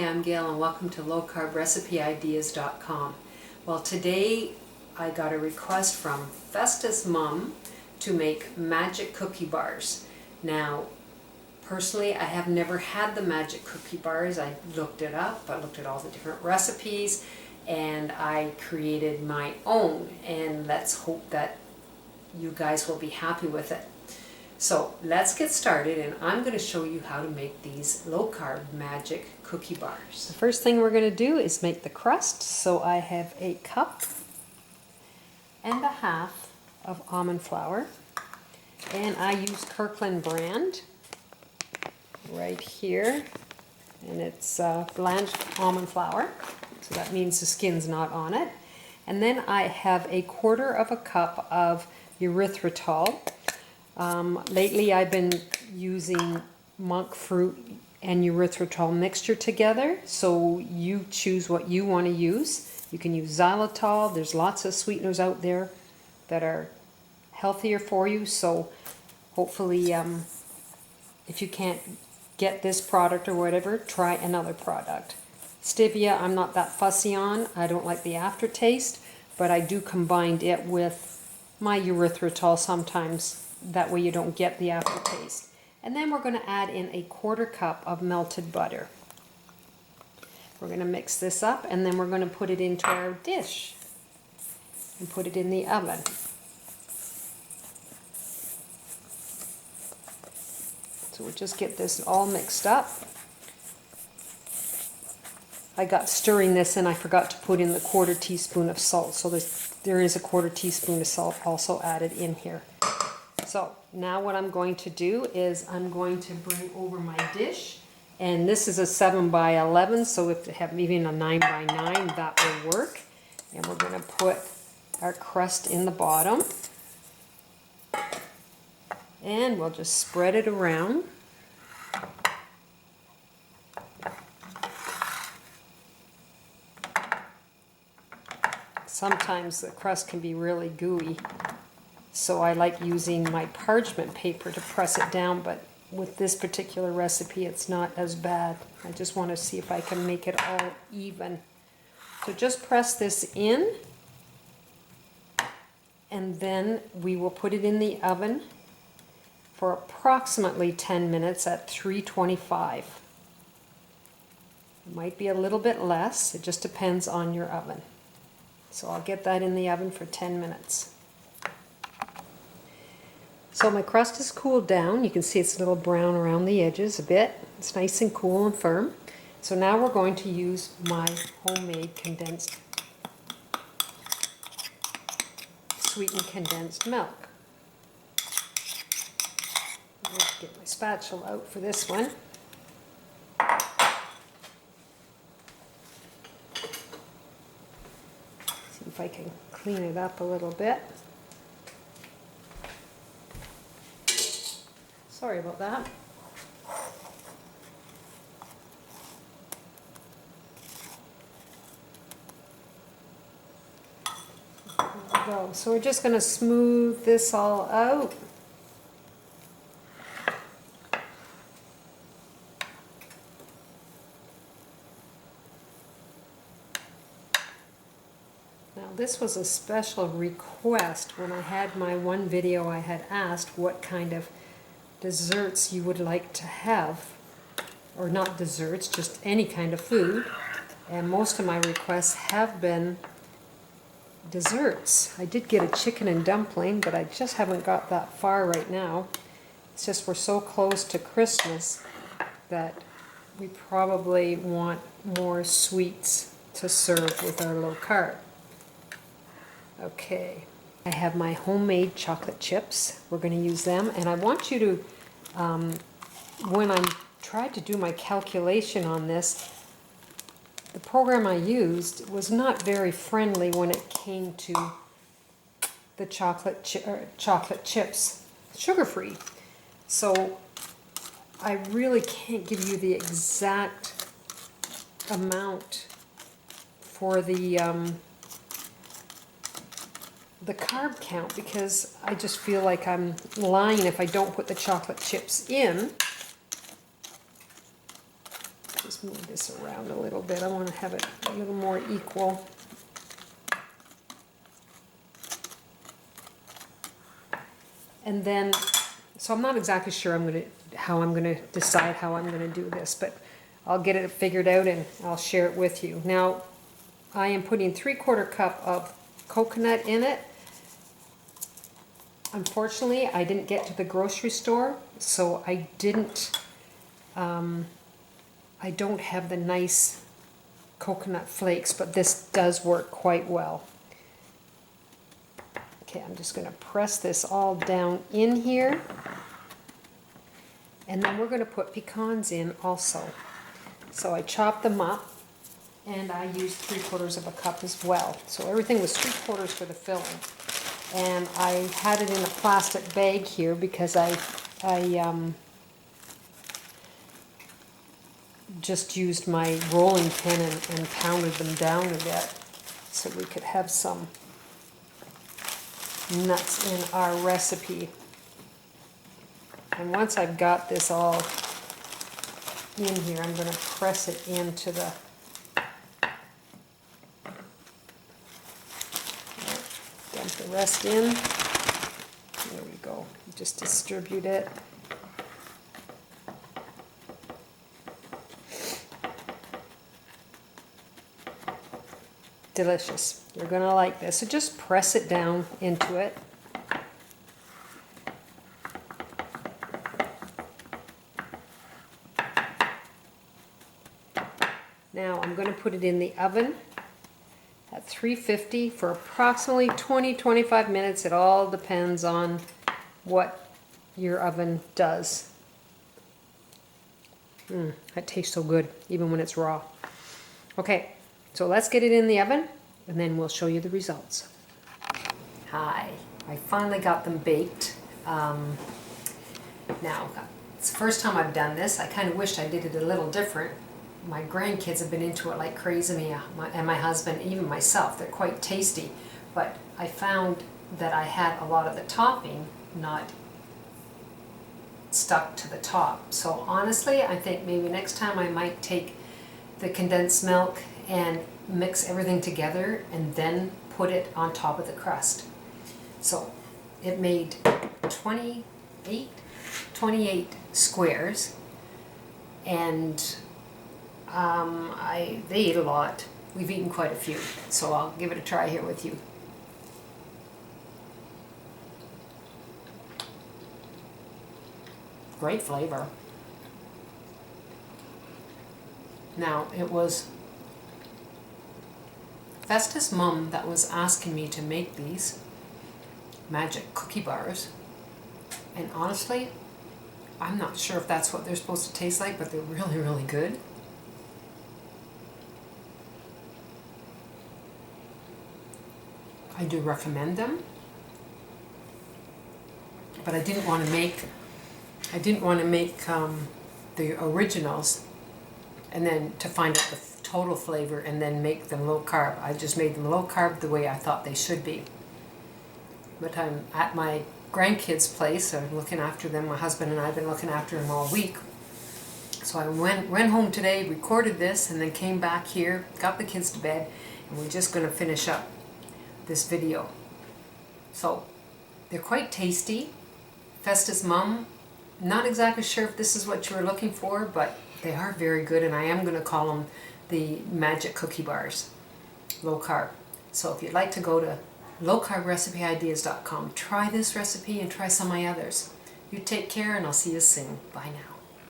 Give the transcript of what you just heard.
I'm Gail and welcome to lowcarbrecipe.ideas.com. Well, today I got a request from Festus Mom to make magic cookie bars. Now, personally, I have never had the magic cookie bars. I looked it up, I looked at all the different recipes, and I created my own, and let's hope that you guys will be happy with it. So let's get started, and I'm going to show you how to make these low-carb magic cookie bars. The first thing we're going to do is make the crust. So I have a cup and a half of almond flour, and I use Kirkland brand right here, and it's blanched almond flour, so that means the skin's not on it. And then I have a quarter of a cup of erythritol. Lately I've been using monk fruit and erythritol mixture together, so you choose what you want to use. You can use xylitol. There's lots of sweeteners out there that are healthier for you, so hopefully if you can't get this product or whatever, try another product. Stevia I'm not that fussy on. I don't like the aftertaste, but I do combine it with my erythritol sometimes. That way you don't get the aftertaste. And then we're going to add in a quarter cup of melted butter. We're going to mix this up, and then we're going to put it into our dish and put it in the oven. So we'll just get this all mixed up. I got stirring this and I forgot to put in the quarter teaspoon of salt. So there is a quarter teaspoon of salt also added in here. So now what I'm going to do is I'm going to bring over my dish, and this is a 7 by 11, so if you have even a 9 by 9, that will work. And we're going to put our crust in the bottom, and we'll just spread it around. Sometimes the crust can be really gooey, so I like using my parchment paper to press it down, but with this particular recipe it's not as bad. I just want to see if I can make it all even. So just press this in, and then we will put it in the oven for approximately 10 minutes at 325. It might be a little bit less, it just depends on your oven. So I'll get that in the oven for 10 minutes. So my crust is cooled down. You can see it's a little brown around the edges a bit. It's nice and cool and firm. So now we're going to use my homemade condensed, sweetened condensed milk. Let's get my spatula out for this one. See if I can clean it up a little bit. Sorry about that. There we go. So we're just going to smooth this all out. Now this was a special request. When I had my one video, I had asked what kind of desserts you would like to have, or not desserts, just any kind of food, and most of my requests have been desserts. I did get a chicken and dumpling, but I just haven't got that far right now. It's just we're so close to Christmas that we probably want more sweets to serve with our low carb. Okay, I have my homemade chocolate chips. We're going to use them, and I want you to when I tried to do my calculation on this, the program I used was not very friendly when it came to the chocolate chips, sugar-free. So I really can't give you the exact amount for the carb count, because I just feel like I'm lying if I don't put the chocolate chips in. Just move this around a little bit. I want to have it a little more equal. And then, so I'm not exactly sure how I'm going to decide how I'm going to do this, but I'll get it figured out and I'll share it with you. Now, I am putting 3/4 cup of coconut in it. Unfortunately, I didn't get to the grocery store, so I don't have the nice coconut flakes, but this does work quite well. Okay, I'm just going to press this all down in here. And then we're going to put pecans in also. So I chopped them up, and I used 3/4 of a cup as well. So everything was 3/4 for the filling. And I had it in a plastic bag here because I just used my rolling pin and pounded them down a bit so we could have some nuts in our recipe. And once I've got this all in here, I'm going to press it into the dump the rest in. There we go. Just distribute it. Delicious. You're going to like this. So just press it down into it. Now I'm going to put it in the oven at 350 for approximately 20-25 minutes. It all depends on what your oven does. That tastes so good, even when it's raw. Okay, so let's get it in the oven, and then we'll show you the results. Hi, I finally got them baked. Now, it's the first time I've done this. I kind of wished I did it a little different. My grandkids have been into it like crazy, and my husband, even myself. They're quite tasty, but I found that I had a lot of the topping not stuck to the top. So honestly, I think maybe next time I might take the condensed milk and mix everything together and then put it on top of the crust. So it made 28 squares, and they ate a lot. We've eaten quite a few, so I'll give it a try here with you. Great flavor. Now, it was Festus Mom that was asking me to make these magic cookie bars, and honestly, I'm not sure if that's what they're supposed to taste like, but they're really, really good. I do recommend them, but I didn't want to make the originals and then to find out the total flavor and then make them low carb. I just made them low carb the way I thought they should be. But I'm at my grandkids' place, I'm looking after them. My husband and I have been looking after them all week. So I went home today, recorded this, and then came back here, got the kids to bed, and we're just going to finish up this video. So they're quite tasty. Festus Mom, not exactly sure if this is what you were looking for, but they are very good, and I am going to call them the magic cookie bars, low carb. So if you'd like to go to lowcarbrecipe.com, try this recipe and try some of my others. You take care, and I'll see you soon. Bye now.